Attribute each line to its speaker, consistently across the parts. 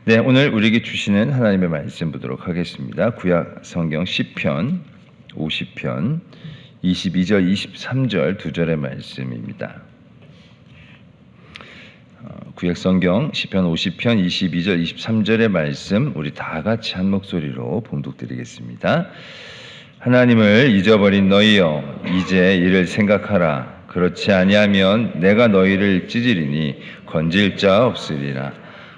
Speaker 1: 네, 오늘 우리에게 주시는 하나님의 말씀 보도록 하겠습니다. 구약 성경 시편 50편 22절 23절 두 절의 말씀입니다. 구약 성경 시편 50편 22절 23절의 말씀 우리 다 같이 한 목소리로 봉독드리겠습니다. 하나님을 잊어버린 너희여, 이제 이를 생각하라. 그렇지 아니하면 내가 너희를 찢으리니 건질 자 없으리라.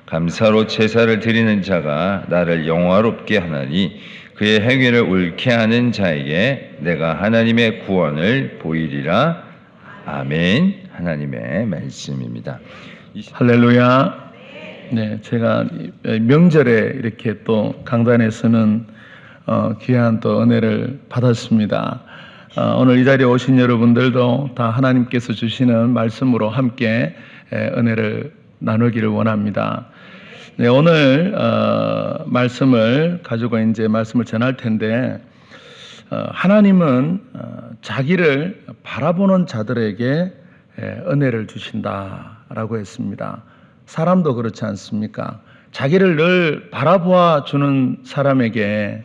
Speaker 1: 감사로 제사를 드리는 자가 나를 영화롭게 하나니 그의 행위를 옳게 하는 자에게 내가 하나님의 구원을 보이리라. 아멘. 하나님의 말씀입니다.
Speaker 2: 할렐루야. 네, 제가 명절에 이렇게 또 강단에서는 귀한 또 은혜를 받았습니다. 오늘 이 자리에 오신 여러분들도 다 하나님께서 주시는 말씀으로 함께 은혜를 나누기를 원합니다. 네, 오늘 말씀을 가지고 이제 말씀을 전할 텐데, 하나님은 자기를 바라보는 자들에게 은혜를 주신다라고 했습니다. 사람도 그렇지 않습니까? 자기를 늘 바라보아 주는 사람에게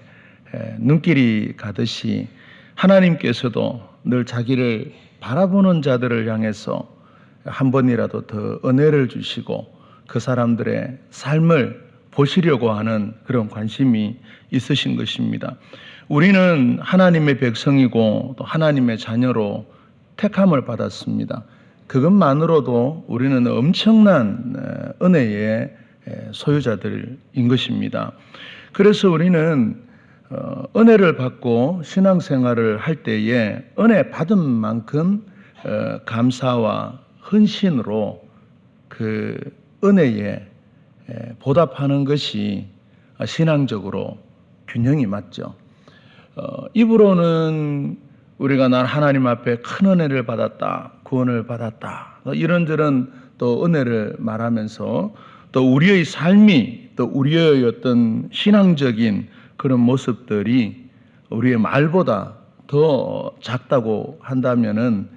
Speaker 2: 눈길이 가듯이 하나님께서도 늘 자기를 바라보는 자들을 향해서 한 번이라도 더 은혜를 주시고 그 사람들의 삶을 보시려고 하는 그런 관심이 있으신 것입니다. 우리는 하나님의 백성이고 또 하나님의 자녀로 택함을 받았습니다. 그것만으로도 우리는 엄청난 은혜의 소유자들인 것입니다. 그래서 우리는 은혜를 받고 신앙생활을 할 때에 은혜 받은 만큼 감사와 헌신으로 그 은혜에 보답하는 것이 신앙적으로 균형이 맞죠. 입으로는 우리가 난 하나님 앞에 큰 은혜를 받았다, 구원을 받았다, 이런저런 또 은혜를 말하면서 또 우리의 삶이 또 우리의 어떤 신앙적인 그런 모습들이 우리의 말보다 더 작다고 한다면은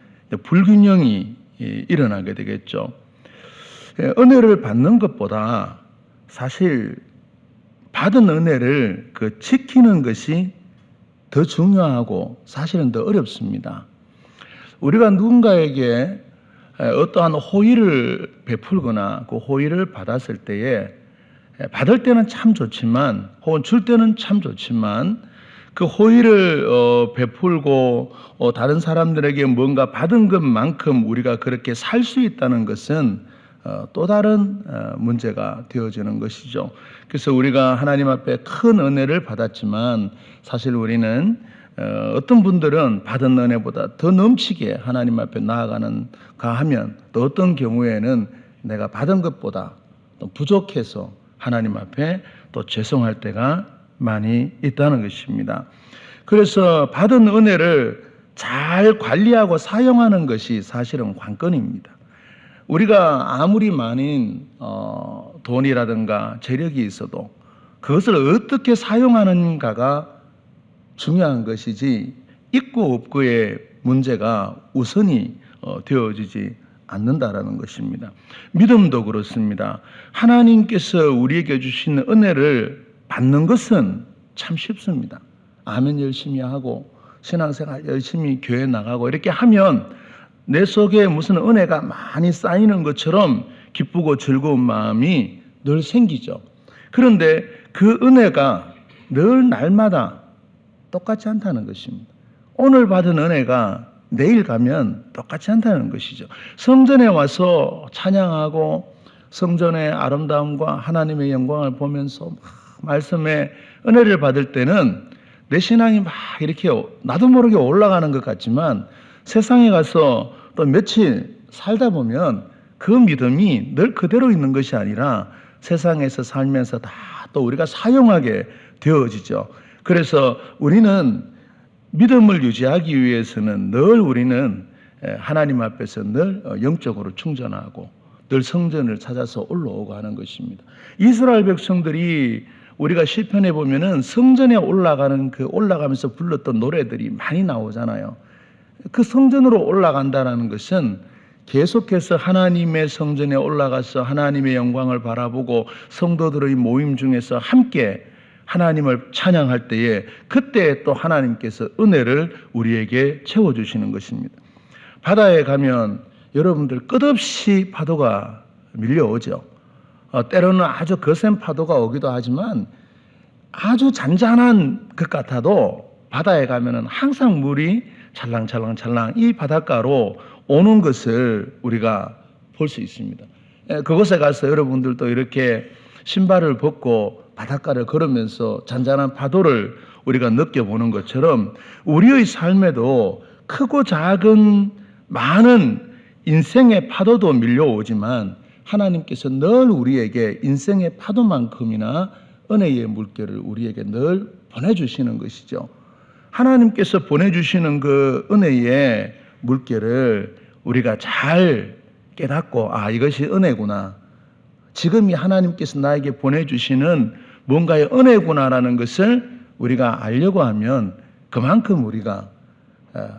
Speaker 2: 불균형이 일어나게 되겠죠. 은혜를 받는 것보다 사실 받은 은혜를 지키는 것이 더 중요하고 사실은 더 어렵습니다. 우리가 누군가에게 어떠한 호의를 베풀거나 그 호의를 받았을 때에 받을 때는 참 좋지만 혹은 줄 때는 참 좋지만 그 호의를 베풀고 다른 사람들에게 뭔가 받은 것만큼 우리가 그렇게 살 수 있다는 것은 또 다른 문제가 되어지는 것이죠. 그래서 우리가 하나님 앞에 큰 은혜를 받았지만 사실 우리는 어떤 분들은 받은 은혜보다 더 넘치게 하나님 앞에 나아가는가 하면 또 어떤 경우에는 내가 받은 것보다 또 부족해서 하나님 앞에 또 죄송할 때가 많이 있다는 것입니다. 그래서 받은 은혜를 잘 관리하고 사용하는 것이 사실은 관건입니다. 우리가 아무리 많은 돈이라든가 재력이 있어도 그것을 어떻게 사용하는가가 중요한 것이지 있고 없고의 문제가 우선이 되어지지 않는다라는 것입니다. 믿음도 그렇습니다. 하나님께서 우리에게 주신 은혜를 받는 것은 참 쉽습니다. 아멘 열심히 하고 신앙생활 열심히 교회 나가고 이렇게 하면 내 속에 무슨 은혜가 많이 쌓이는 것처럼 기쁘고 즐거운 마음이 늘 생기죠. 그런데 그 은혜가 늘 날마다 똑같지 않다는 것입니다. 오늘 받은 은혜가 내일 가면 똑같지 않다는 것이죠. 성전에 와서 찬양하고 성전의 아름다움과 하나님의 영광을 보면서 말씀에 은혜를 받을 때는 내 신앙이 막 이렇게 나도 모르게 올라가는 것 같지만 세상에 가서 또 며칠 살다 보면 그 믿음이 늘 그대로 있는 것이 아니라 세상에서 살면서 다 또 우리가 사용하게 되어지죠. 그래서 우리는 믿음을 유지하기 위해서는 늘 우리는 하나님 앞에서 늘 영적으로 충전하고 늘 성전을 찾아서 올라오고 하는 것입니다. 이스라엘 백성들이 우리가 시편에 보면은 성전에 올라가는 올라가면서 불렀던 노래들이 많이 나오잖아요. 그 성전으로 올라간다는 것은 계속해서 하나님의 성전에 올라가서 하나님의 영광을 바라보고 성도들의 모임 중에서 함께 하나님을 찬양할 때에 그때 또 하나님께서 은혜를 우리에게 채워주시는 것입니다. 바다에 가면 여러분들 끝없이 파도가 밀려오죠. 때로는 아주 거센 파도가 오기도 하지만 아주 잔잔한 것 같아도 바다에 가면은 항상 물이 찰랑찰랑찰랑 이 바닷가로 오는 것을 우리가 볼 수 있습니다. 그곳에 가서 여러분들도 이렇게 신발을 벗고 바닷가를 걸으면서 잔잔한 파도를 우리가 느껴보는 것처럼 우리의 삶에도 크고 작은 많은 인생의 파도도 밀려오지만 하나님께서 늘 우리에게 인생의 파도만큼이나 은혜의 물결을 우리에게 늘 보내주시는 것이죠. 하나님께서 보내주시는 그 은혜의 물결을 우리가 잘 깨닫고 이것이 은혜구나. 지금이 하나님께서 나에게 보내주시는 뭔가의 은혜구나라는 것을 우리가 알려고 하면 그만큼 우리가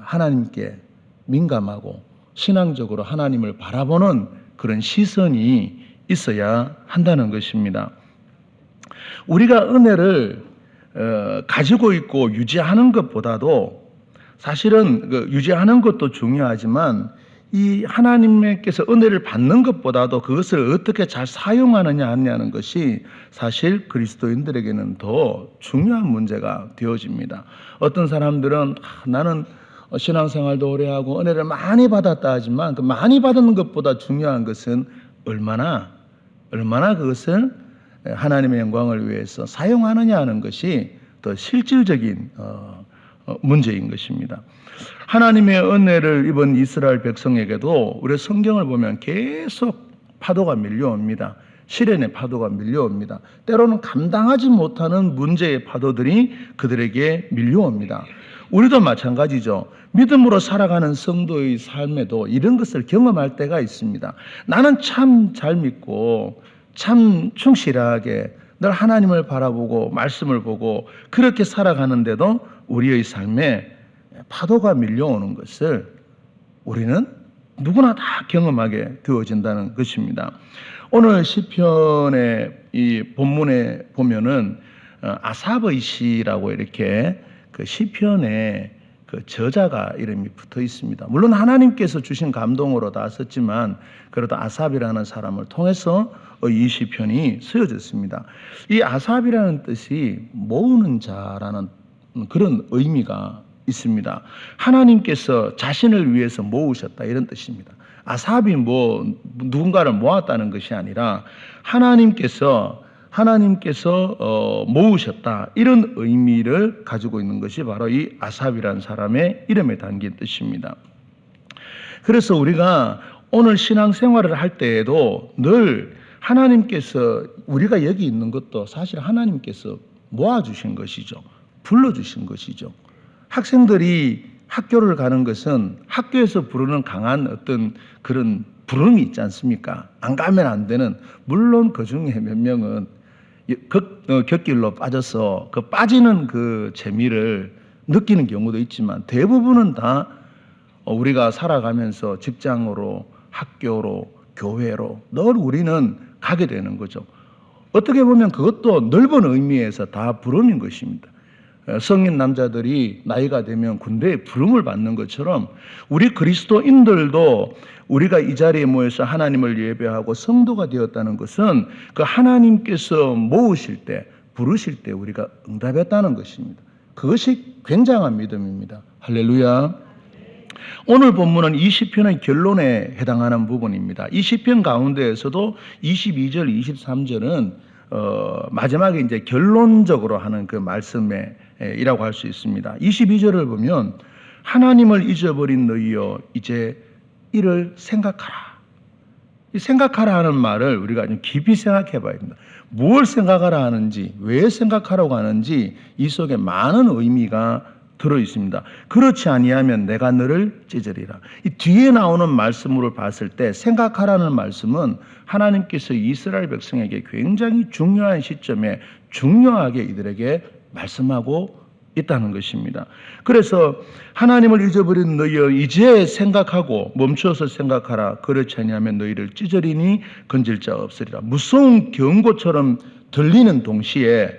Speaker 2: 하나님께 민감하고 신앙적으로 하나님을 바라보는 그런 시선이 있어야 한다는 것입니다. 우리가 은혜를 가지고 있고 유지하는 것보다도 사실은 유지하는 것도 중요하지만 이 하나님께서 은혜를 받는 것보다도 그것을 어떻게 잘 사용하느냐 하는 것이 사실 그리스도인들에게는 더 중요한 문제가 되어집니다. 어떤 사람들은 나는 신앙생활도 오래 하고 은혜를 많이 받았다 하지만 그 많이 받는 것보다 중요한 것은 얼마나 그것을 하나님의 영광을 위해서 사용하느냐 하는 것이 더 실질적인 문제인 것입니다. 하나님의 은혜를 입은 이스라엘 백성에게도 우리 성경을 보면 계속 파도가 밀려옵니다. 시련의 파도가 밀려옵니다. 때로는 감당하지 못하는 문제의 파도들이 그들에게 밀려옵니다. 우리도 마찬가지죠. 믿음으로 살아가는 성도의 삶에도 이런 것을 경험할 때가 있습니다. 나는 참 잘 믿고 참 충실하게 늘 하나님을 바라보고 말씀을 보고 그렇게 살아가는데도 우리의 삶에 파도가 밀려오는 것을 우리는 누구나 다 경험하게 되어진다는 것입니다. 오늘 시편의 이 본문에 보면은 아삽의 시라고 이렇게 그 시편에 그 저자가 이름이 붙어 있습니다. 물론 하나님께서 주신 감동으로 다 썼지만 그래도 아삽이라는 사람을 통해서 이 시편이 쓰여졌습니다. 이 아삽이라는 뜻이 모으는 자라는 그런 의미가 있습니다. 하나님께서 자신을 위해서 모으셨다 이런 뜻입니다. 아삽이 누군가를 모았다는 것이 아니라 하나님께서 모으셨다 이런 의미를 가지고 있는 것이 바로 이 아삽이라는 사람의 이름에 담긴 뜻입니다. 그래서 우리가 오늘 신앙생활을 할 때에도 늘 하나님께서 우리가 여기 있는 것도 사실 하나님께서 모아주신 것이죠. 불러주신 것이죠. 학생들이 학교를 가는 것은 학교에서 부르는 강한 어떤 그런 부름이 있지 않습니까? 안 가면 안 되는, 물론 그 중에 몇 명은 곁길로 빠져서 그 빠지는 그 재미를 느끼는 경우도 있지만 대부분은 다 우리가 살아가면서 직장으로, 학교로, 교회로 늘 우리는 가게 되는 거죠. 어떻게 보면 그것도 넓은 의미에서 다 부름인 것입니다. 성인 남자들이 나이가 되면 군대에 부름을 받는 것처럼 우리 그리스도인들도 우리가 이 자리에 모여서 하나님을 예배하고 성도가 되었다는 것은 그 하나님께서 모으실 때, 부르실 때 우리가 응답했다는 것입니다. 그것이 굉장한 믿음입니다. 할렐루야. 오늘 본문은 이 시편의 결론에 해당하는 부분입니다. 이 시편 가운데에서도 22절, 23절은 마지막에 이제 결론적으로 하는 그 말씀에 이라고 할 수 있습니다. 22절을 보면 하나님을 잊어버린 너희여 이제 이를 생각하라. 이 생각하라 하는 말을 우리가 좀 깊이 생각해 봐야 됩니다. 무엇을 생각하라 하는지, 왜 생각하라고 하는지 이 속에 많은 의미가 들어 있습니다. 그렇지 아니하면 내가 너를 찢으리라. 이 뒤에 나오는 말씀으로 봤을 때 생각하라는 말씀은 하나님께서 이스라엘 백성에게 굉장히 중요한 시점에 중요하게 이들에게 말씀하고 있다는 것입니다. 그래서 하나님을 잊어버린 너희여 이제 생각하고 멈추어서 생각하라. 그렇지 아니하면 너희를 찢으리니 건질 자 없으리라. 무서운 경고처럼 들리는 동시에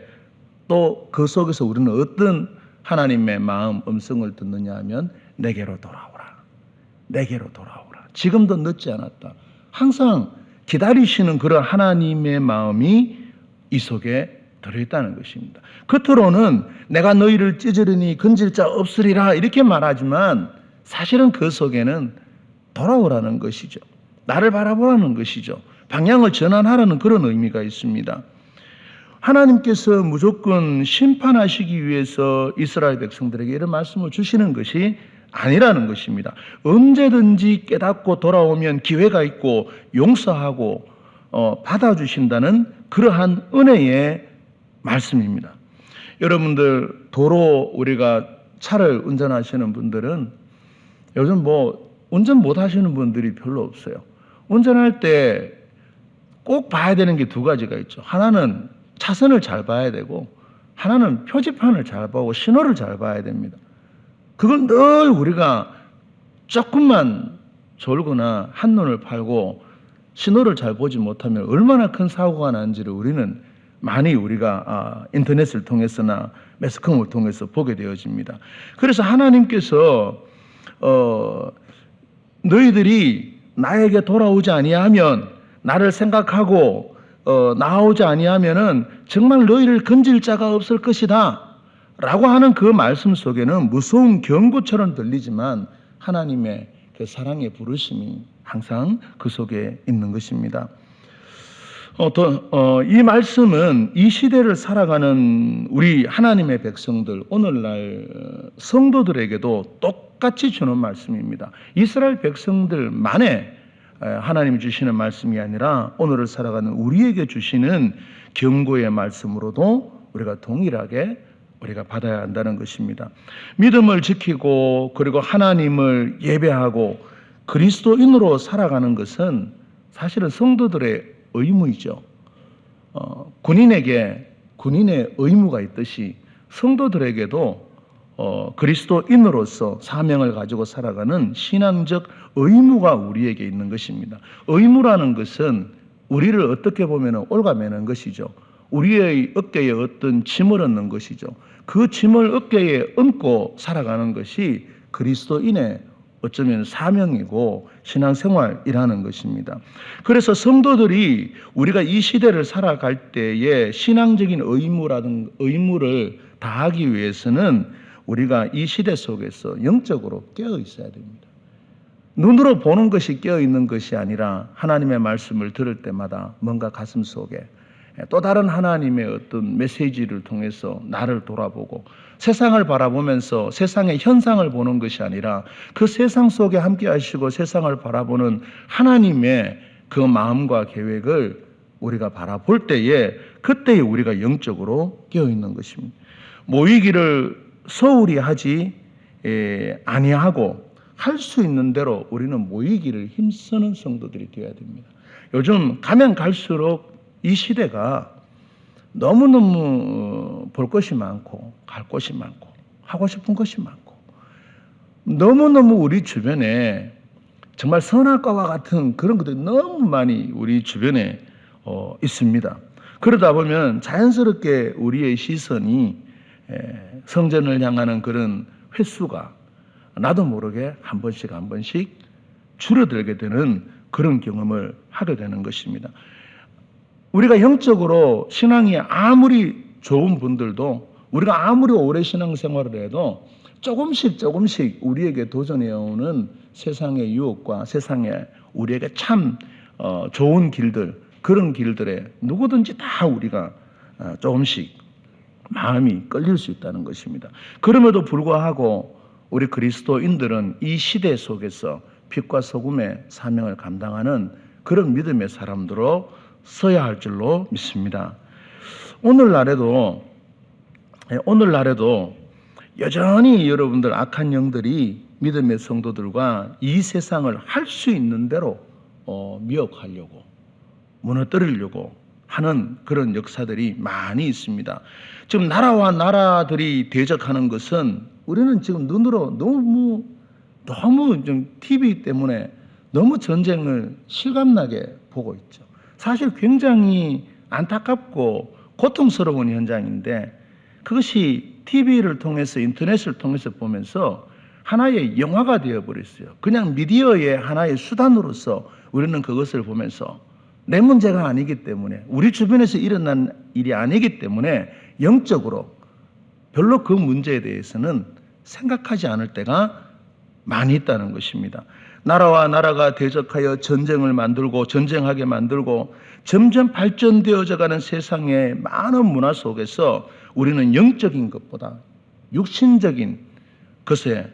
Speaker 2: 또 그 속에서 우리는 어떤 하나님의 마음 음성을 듣느냐 하면 내게로 돌아오라. 내게로 돌아오라. 지금도 늦지 않았다. 항상 기다리시는 그런 하나님의 마음이 이 속에 들어있다는 것입니다. 겉으로는 내가 너희를 찢으리니 건질 자 없으리라 이렇게 말하지만 사실은 그 속에는 돌아오라는 것이죠. 나를 바라보라는 것이죠. 방향을 전환하라는 그런 의미가 있습니다. 하나님께서 무조건 심판하시기 위해서 이스라엘 백성들에게 이런 말씀을 주시는 것이 아니라는 것입니다. 언제든지 깨닫고 돌아오면 기회가 있고 용서하고 받아주신다는 그러한 은혜의 말씀입니다. 여러분들 도로 우리가 차를 운전하시는 분들은 요즘 운전 못 하시는 분들이 별로 없어요. 운전할 때 꼭 봐야 되는 게 두 가지가 있죠. 하나는 차선을 잘 봐야 되고 하나는 표지판을 잘 보고 신호를 잘 봐야 됩니다. 그걸 늘 우리가 조금만 졸거나 한눈을 팔고 신호를 잘 보지 못하면 얼마나 큰 사고가 나는지를 우리는 많이 우리가 인터넷을 통해서나 매스컴을 통해서 보게 되어집니다. 그래서 하나님께서 너희들이 나에게 돌아오지 아니하면 나를 생각하고 나오지 아니하면은 정말 너희를 건질 자가 없을 것이다 라고 하는 그 말씀 속에는 무서운 경고처럼 들리지만 하나님의 그 사랑의 부르심이 항상 그 속에 있는 것입니다. 이 말씀은 이 시대를 살아가는 우리 하나님의 백성들, 오늘날 성도들에게도 똑같이 주는 말씀입니다. 이스라엘 백성들만의 하나님이 주시는 말씀이 아니라 오늘을 살아가는 우리에게 주시는 경고의 말씀으로도 우리가 동일하게 우리가 받아야 한다는 것입니다. 믿음을 지키고 그리고 하나님을 예배하고 그리스도인으로 살아가는 것은 사실은 성도들의 의무이죠. 군인에게 군인의 의무가 있듯이 성도들에게도 그리스도인으로서 사명을 가지고 살아가는 신앙적 의무가 우리에게 있는 것입니다. 의무라는 것은 우리를 어떻게 보면 올가매는 것이죠. 우리의 어깨에 어떤 짐을 얻는 것이죠. 그 짐을 어깨에 얹고 살아가는 것이 그리스도인의 어쩌면 사명이고 신앙생활이라는 것입니다. 그래서 성도들이 우리가 이 시대를 살아갈 때에 신앙적인 의무를 다하기 위해서는 우리가 이 시대 속에서 영적으로 깨어 있어야 됩니다. 눈으로 보는 것이 깨어 있는 것이 아니라 하나님의 말씀을 들을 때마다 뭔가 가슴 속에 또 다른 하나님의 어떤 메시지를 통해서 나를 돌아보고 세상을 바라보면서 세상의 현상을 보는 것이 아니라 그 세상 속에 함께 하시고 세상을 바라보는 하나님의 그 마음과 계획을 우리가 바라볼 때에 그때에 우리가 영적으로 깨어 있는 것입니다. 모이기를 소홀히 하지 아니하고 할 수 있는 대로 우리는 모이기를 힘쓰는 성도들이 되어야 됩니다. 요즘 가면 갈수록 이 시대가 너무너무 볼 것이 많고 갈 곳이 많고 하고 싶은 것이 많고 너무너무 우리 주변에 정말 선악과와 같은 그런 것들이 너무 많이 우리 주변에 있습니다. 그러다 보면 자연스럽게 우리의 시선이 성전을 향하는 그런 횟수가 나도 모르게 한 번씩 줄어들게 되는 그런 경험을 하게 되는 것입니다. 우리가 영적으로 신앙이 아무리 좋은 분들도 우리가 아무리 오래 신앙생활을 해도 조금씩 우리에게 도전해오는 세상의 유혹과 세상에 우리에게 참 좋은 길들 그런 길들에 누구든지 다 우리가 조금씩 마음이 끌릴 수 있다는 것입니다. 그럼에도 불구하고 우리 그리스도인들은 이 시대 속에서 빛과 소금의 사명을 감당하는 그런 믿음의 사람들로 서야 할 줄로 믿습니다. 오늘날에도 여전히 여러분들 악한 영들이 믿음의 성도들과 이 세상을 할 수 있는 대로 미혹하려고 무너뜨리려고 하는 그런 역사들이 많이 있습니다. 지금 나라와 나라들이 대적하는 것은 우리는 지금 눈으로 너무 좀 TV 때문에 너무 전쟁을 실감나게 보고 있죠. 사실 굉장히 안타깝고 고통스러운 현장인데 그것이 TV를 통해서 인터넷을 통해서 보면서 하나의 영화가 되어버렸어요. 그냥 미디어의 하나의 수단으로서 우리는 그것을 보면서 내 문제가 아니기 때문에 우리 주변에서 일어난 일이 아니기 때문에 영적으로 별로 그 문제에 대해서는 생각하지 않을 때가 많이 있다는 것입니다. 나라와 나라가 대적하여 전쟁을 만들고 전쟁하게 만들고 점점 발전되어져 가는 세상의 많은 문화 속에서 우리는 영적인 것보다 육신적인 것에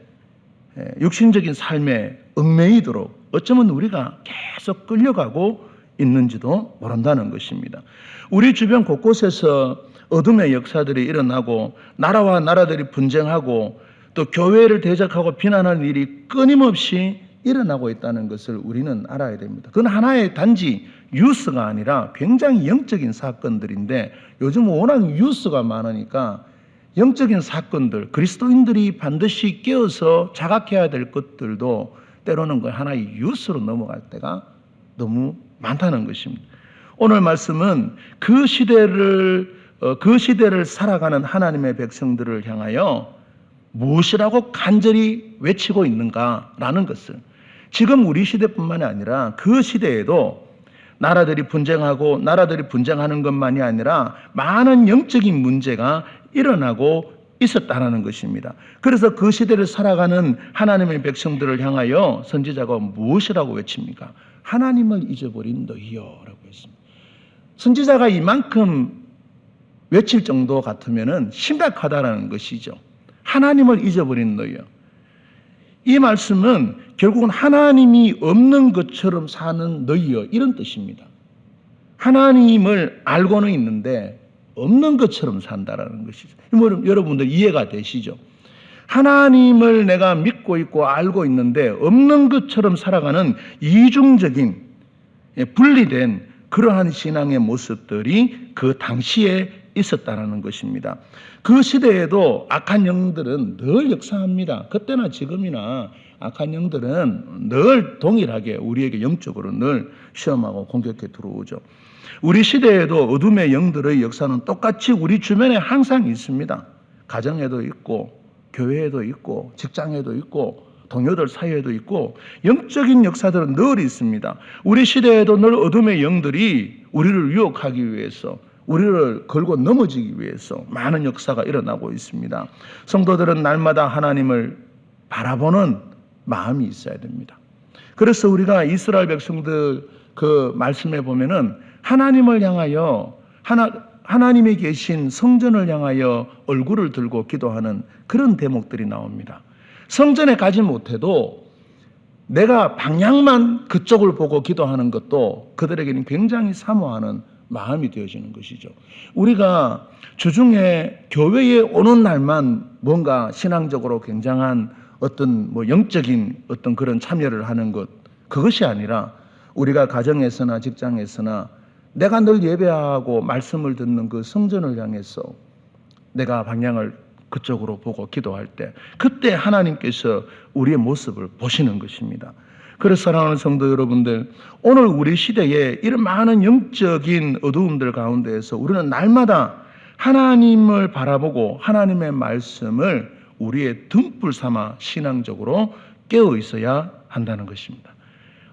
Speaker 2: 육신적인 삶에 얽매이도록 어쩌면 우리가 계속 끌려가고 있는지도 모른다는 것입니다. 우리 주변 곳곳에서 어둠의 역사들이 일어나고 나라와 나라들이 분쟁하고 또 교회를 대적하고 비난하는 일이 끊임없이 일어나고 있다는 것을 우리는 알아야 됩니다. 그건 하나의 단지 뉴스가 아니라 굉장히 영적인 사건들인데 요즘 워낙 뉴스가 많으니까 영적인 사건들, 그리스도인들이 반드시 깨어서 자각해야 될 것들도 때로는 그 하나의 뉴스로 넘어갈 때가 너무 많다는 것입니다. 오늘 말씀은 그 시대를 살아가는 하나님의 백성들을 향하여 무엇이라고 간절히 외치고 있는가라는 것을 지금 우리 시대뿐만이 아니라 그 시대에도 나라들이 분쟁하는 것만이 아니라 많은 영적인 문제가 일어나고 있었다는 것입니다. 그래서 그 시대를 살아가는 하나님의 백성들을 향하여 선지자가 무엇이라고 외칩니까? 하나님을 잊어버린 너희여 라고 했습니다. 선지자가 이만큼 외칠 정도 같으면 심각하다는 것이죠. 하나님을 잊어버린 너희여. 이 말씀은 결국은 하나님이 없는 것처럼 사는 너희여 이런 뜻입니다. 하나님을 알고는 있는데 없는 것처럼 산다라는 것이죠. 여러분들 이해가 되시죠? 하나님을 내가 믿고 있고 알고 있는데 없는 것처럼 살아가는 이중적인 분리된 그러한 신앙의 모습들이 그 당시에 있었다는 것입니다. 그 시대에도 악한 영들은 늘 역사합니다. 그때나 지금이나 악한 영들은 늘 동일하게 우리에게 영적으로 늘 시험하고 공격해 들어오죠. 우리 시대에도 어둠의 영들의 역사는 똑같이 우리 주변에 항상 있습니다. 가정에도 있고 교회에도 있고 직장에도 있고 동료들 사이에도 있고 영적인 역사들은 늘 있습니다. 우리 시대에도 늘 어둠의 영들이 우리를 유혹하기 위해서 우리를 걸고 넘어지기 위해서 많은 역사가 일어나고 있습니다. 성도들은 날마다 하나님을 바라보는 마음이 있어야 됩니다. 그래서 우리가 이스라엘 백성들 그 말씀에 보면은 하나님을 향하여 하나님이 계신 성전을 향하여 얼굴을 들고 기도하는 그런 대목들이 나옵니다. 성전에 가지 못해도 내가 방향만 그쪽을 보고 기도하는 것도 그들에게는 굉장히 사모하는 마음이 되어지는 것이죠. 우리가 주중에 교회에 오는 날만 뭔가 신앙적으로 굉장한 어떤 영적인 어떤 그런 참여를 하는 것, 그것이 아니라 우리가 가정에서나 직장에서나 내가 늘 예배하고 말씀을 듣는 그 성전을 향해서 내가 방향을 그쪽으로 보고 기도할 때 그때 하나님께서 우리의 모습을 보시는 것입니다. 그래서 사랑하는 성도 여러분들, 오늘 우리 시대에 이런 많은 영적인 어두움들 가운데에서 우리는 날마다 하나님을 바라보고 하나님의 말씀을 우리의 등불 삼아 신앙적으로 깨어 있어야 한다는 것입니다.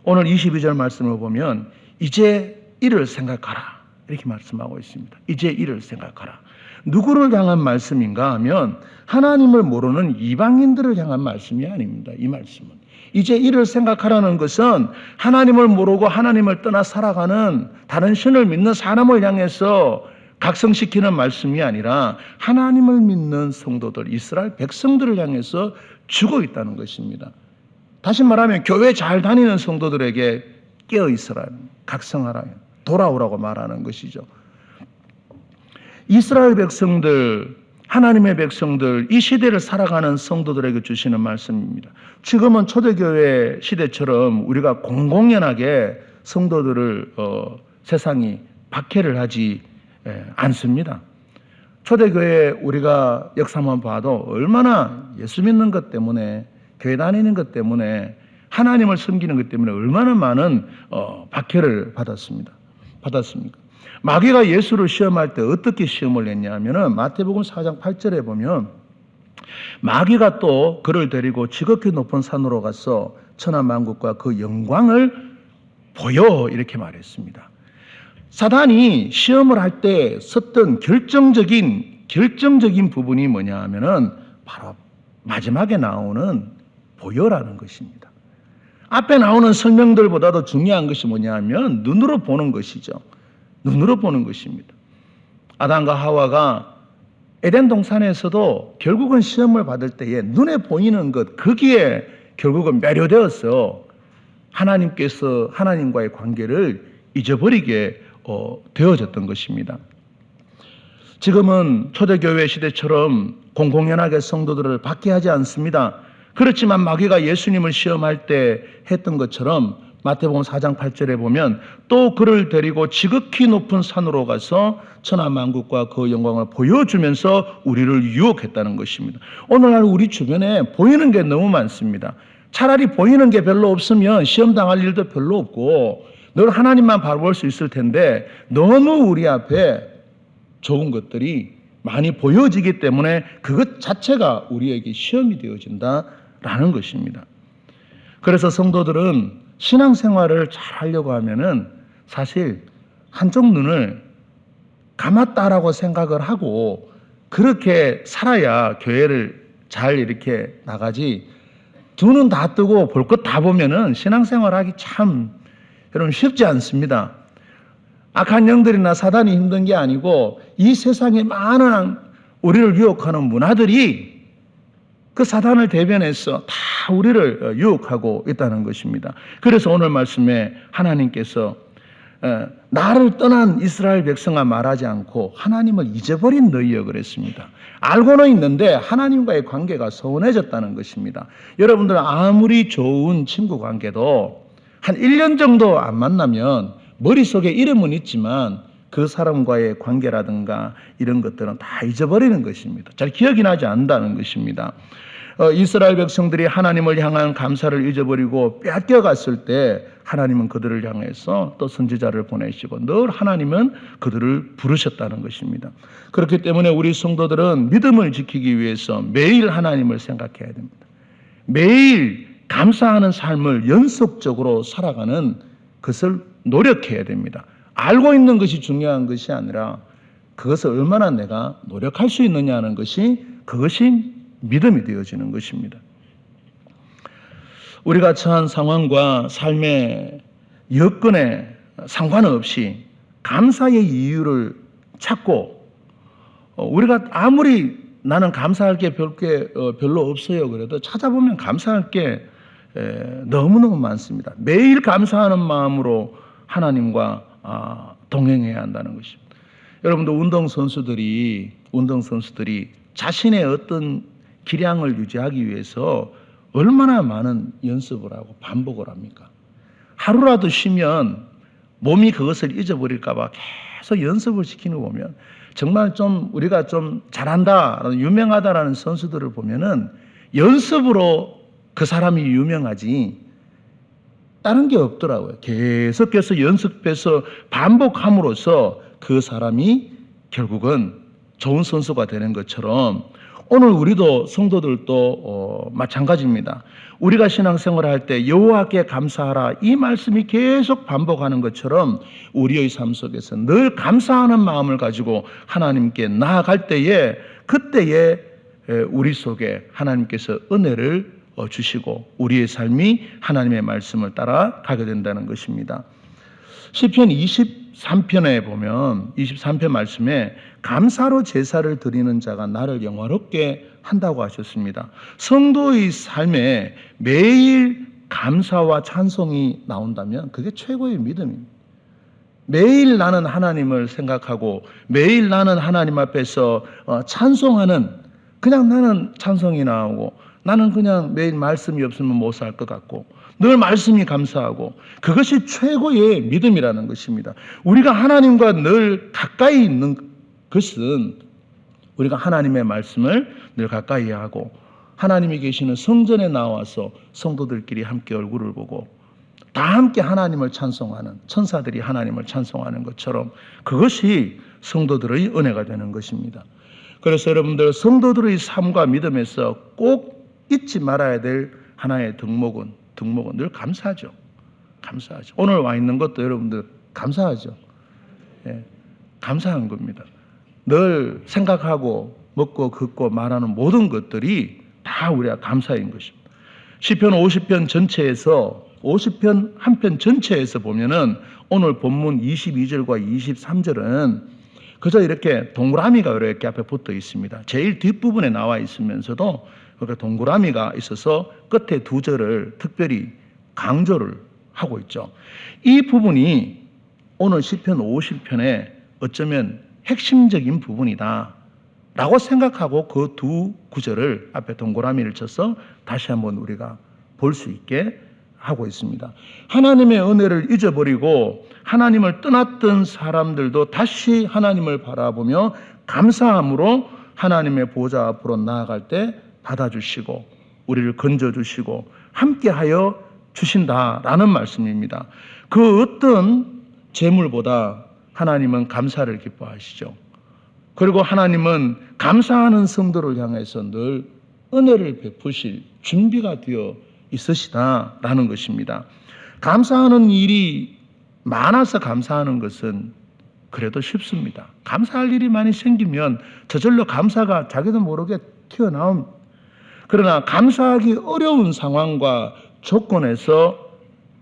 Speaker 2: 오늘 22절 말씀을 보면 이제 이를 생각하라 이렇게 말씀하고 있습니다. 이제 이를 생각하라. 누구를 향한 말씀인가 하면 하나님을 모르는 이방인들을 향한 말씀이 아닙니다. 이 말씀은 이제 이를 생각하라는 것은 하나님을 모르고 하나님을 떠나 살아가는 다른 신을 믿는 사람을 향해서 각성시키는 말씀이 아니라 하나님을 믿는 성도들, 이스라엘 백성들을 향해서 주고 있다는 것입니다. 다시 말하면 교회 잘 다니는 성도들에게 깨어 있으라, 각성하라, 돌아오라고 말하는 것이죠. 이스라엘 백성들, 하나님의 백성들, 이 시대를 살아가는 성도들에게 주시는 말씀입니다. 지금은 초대교회 시대처럼 우리가 공공연하게 성도들을 세상이 박해를 하지 않습니다. 초대교회 우리가 역사만 봐도 얼마나 예수 믿는 것 때문에, 교회 다니는 것 때문에, 하나님을 섬기는 것 때문에 얼마나 많은 박해를 받았습니까? 마귀가 예수를 시험할 때 어떻게 시험을 했냐면은 마태복음 4장 8절에 보면 마귀가 또 그를 데리고 지극히 높은 산으로 가서 천하만국과 그 영광을 보여, 이렇게 말했습니다. 사단이 시험을 할 때 썼던 결정적인 부분이 뭐냐 하면은 바로 마지막에 나오는 보여라는 것입니다. 앞에 나오는 설명들보다도 중요한 것이 뭐냐 하면 눈으로 보는 것이죠. 눈으로 보는 것입니다. 아담과 하와가 에덴 동산에서도 결국은 시험을 받을 때에 눈에 보이는 것, 거기에 결국은 매료되어서 하나님과의 관계를 잊어버리게 되어졌던 것입니다. 지금은 초대교회 시대처럼 공공연하게 성도들을 박해하지 않습니다. 그렇지만 마귀가 예수님을 시험할 때 했던 것처럼 마태복음 4장 8절에 보면 또 그를 데리고 지극히 높은 산으로 가서 천하만국과 그 영광을 보여주면서 우리를 유혹했다는 것입니다. 오늘날 우리 주변에 보이는 게 너무 많습니다. 차라리 보이는 게 별로 없으면 시험 당할 일도 별로 없고 늘 하나님만 바라볼 수 있을 텐데 너무 우리 앞에 좋은 것들이 많이 보여지기 때문에 그것 자체가 우리에게 시험이 되어진다라는 것입니다. 그래서 성도들은 신앙생활을 잘 하려고 하면은 사실 한쪽 눈을 감았다라고 생각을 하고 그렇게 살아야 교회를 잘 이렇게 나가지, 두 눈 다 뜨고 볼 것 다 보면은 신앙생활 하기 참 여러분 쉽지 않습니다. 악한 영들이나 사단이 힘든 게 아니고 이 세상에 많은 우리를 유혹하는 문화들이 그 사단을 대변해서 다 우리를 유혹하고 있다는 것입니다. 그래서 오늘 말씀에 하나님께서 나를 떠난 이스라엘 백성아 말하지 않고 하나님을 잊어버린 너희여 그랬습니다. 알고는 있는데 하나님과의 관계가 소원해졌다는 것입니다. 여러분들 아무리 좋은 친구 관계도 한 1년 정도 안 만나면 머릿속에 이름은 있지만 그 사람과의 관계라든가 이런 것들은 다 잊어버리는 것입니다. 잘 기억이 나지 않는다는 것입니다. 이스라엘 백성들이 하나님을 향한 감사를 잊어버리고 뺏겨갔을 때 하나님은 그들을 향해서 또 선지자를 보내시고 늘 하나님은 그들을 부르셨다는 것입니다. 그렇기 때문에 우리 성도들은 믿음을 지키기 위해서 매일 하나님을 생각해야 됩니다. 매일 감사하는 삶을 연속적으로 살아가는 것을 노력해야 됩니다. 알고 있는 것이 중요한 것이 아니라 그것을 얼마나 내가 노력할 수 있느냐는 것이, 그것이 믿음이 되어지는 것입니다. 우리가 처한 상황과 삶의 여건에 상관없이 감사의 이유를 찾고, 우리가 아무리 나는 감사할 게 별로 없어요 그래도 찾아보면 감사할 게 너무너무 많습니다. 매일 감사하는 마음으로 하나님과 동행해야 한다는 것입니다. 여러분들 운동선수들이 자신의 어떤 기량을 유지하기 위해서 얼마나 많은 연습을 하고 반복을 합니까? 하루라도 쉬면 몸이 그것을 잊어버릴까 봐 계속 연습을 시키는 거 보면 정말 좀 우리가 좀 잘한다, 유명하다라는 선수들을 보면은 연습으로 그 사람이 유명하지 다른 게 없더라고요. 계속해서 연습해서 반복함으로써 그 사람이 결국은 좋은 선수가 되는 것처럼 오늘 우리도 성도들도 마찬가지입니다. 우리가 신앙생활을 할 때 여호와께 감사하라, 이 말씀이 계속 반복하는 것처럼 우리의 삶 속에서 늘 감사하는 마음을 가지고 하나님께 나아갈 때에 그때에 우리 속에 하나님께서 은혜를 주시고 우리의 삶이 하나님의 말씀을 따라 가게 된다는 것입니다. 시편 23편에 보면 23편 말씀에 감사로 제사를 드리는 자가 나를 영화롭게 한다고 하셨습니다. 성도의 삶에 매일 감사와 찬송이 나온다면 그게 최고의 믿음입니다. 매일 나는 하나님을 생각하고 매일 나는 하나님 앞에서 찬송하는, 그냥 나는 찬송이 나오고 나는 그냥 매일 말씀이 없으면 못 살 것 같고 늘 말씀이 감사하고 그것이 최고의 믿음이라는 것입니다. 우리가 하나님과 늘 가까이 있는 것은 우리가 하나님의 말씀을 늘 가까이 하고 하나님이 계시는 성전에 나와서 성도들끼리 함께 얼굴을 보고 다 함께 하나님을 찬송하는 천사들이 하나님을 찬송하는 것처럼 그것이 성도들의 은혜가 되는 것입니다. 그래서 여러분들 성도들의 삶과 믿음에서 꼭 잊지 말아야 될 하나의 덕목은 늘 감사하죠. 감사하죠. 오늘 와 있는 것도 여러분들 감사하죠. 예, 감사한 겁니다. 늘 생각하고 먹고 걷고 말하는 모든 것들이 다 우리가 감사인 것입니다. 시편 50편 전체에서 50편 한 편 전체에서 보면은 오늘 본문 22절과 23절은 그저 이렇게 동그라미가 이렇게 앞에 붙어 있습니다. 제일 뒷부분에 나와 있으면서도 그렇게 동그라미가 있어서 끝에 두 절을 특별히 강조를 하고 있죠. 이 부분이 오늘 시편 50편의 어쩌면 핵심적인 부분이다 라고 생각하고 그 두 구절을 앞에 동그라미를 쳐서 다시 한번 우리가 볼 수 있게 하고 있습니다. 하나님의 은혜를 잊어버리고 하나님을 떠났던 사람들도 다시 하나님을 바라보며 감사함으로 하나님의 보좌 앞으로 나아갈 때 받아주시고 우리를 건져주시고 함께하여 주신다라는 말씀입니다. 그 어떤 재물보다 하나님은 감사를 기뻐하시죠. 그리고 하나님은 감사하는 성도를 향해서 늘 은혜를 베푸실 준비가 되어 있으시다라는 것입니다. 감사하는 일이 많아서 감사하는 것은 그래도 쉽습니다. 감사할 일이 많이 생기면 저절로 감사가 자기도 모르게 튀어나옵니다. 그러나 감사하기 어려운 상황과 조건에서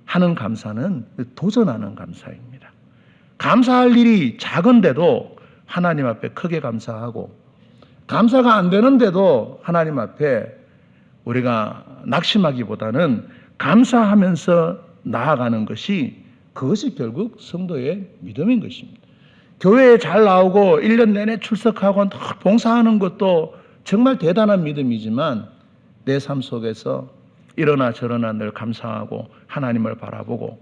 Speaker 2: 하는 감사는 도전하는 감사입니다. 감사할 일이 작은데도 하나님 앞에 크게 감사하고 감사가 안 되는데도 하나님 앞에 우리가 낙심하기보다는 감사하면서 나아가는 것이 그것이 결국 성도의 믿음인 것입니다. 교회에 잘 나오고 1년 내내 출석하고 봉사하는 것도 정말 대단한 믿음이지만 내 삶 속에서 이러나 저러나 늘 감사하고 하나님을 바라보고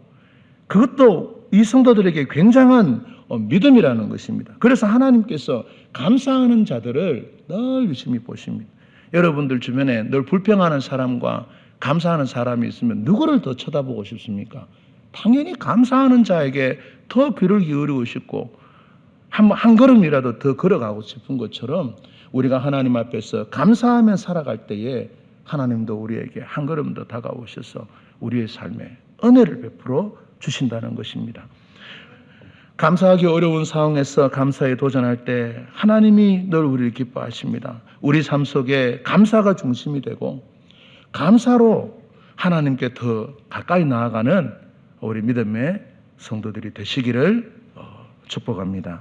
Speaker 2: 그것도 이 성도들에게 굉장한 믿음이라는 것입니다. 그래서 하나님께서 감사하는 자들을 늘 유심히 보십니다. 여러분들 주변에 늘 불평하는 사람과 감사하는 사람이 있으면 누구를 더 쳐다보고 싶습니까? 당연히 감사하는 자에게 더 귀를 기울이고 싶고 한 걸음이라도 더 걸어가고 싶은 것처럼 우리가 하나님 앞에서 감사하며 살아갈 때에 하나님도 우리에게 한 걸음 더 다가오셔서 우리의 삶에 은혜를 베풀어 주신다는 것입니다. 감사하기 어려운 상황에서 감사에 도전할 때 하나님이 늘 우리를 기뻐하십니다. 우리 삶 속에 감사가 중심이 되고 감사로 하나님께 더 가까이 나아가는 우리 믿음의 성도들이 되시기를 축복합니다.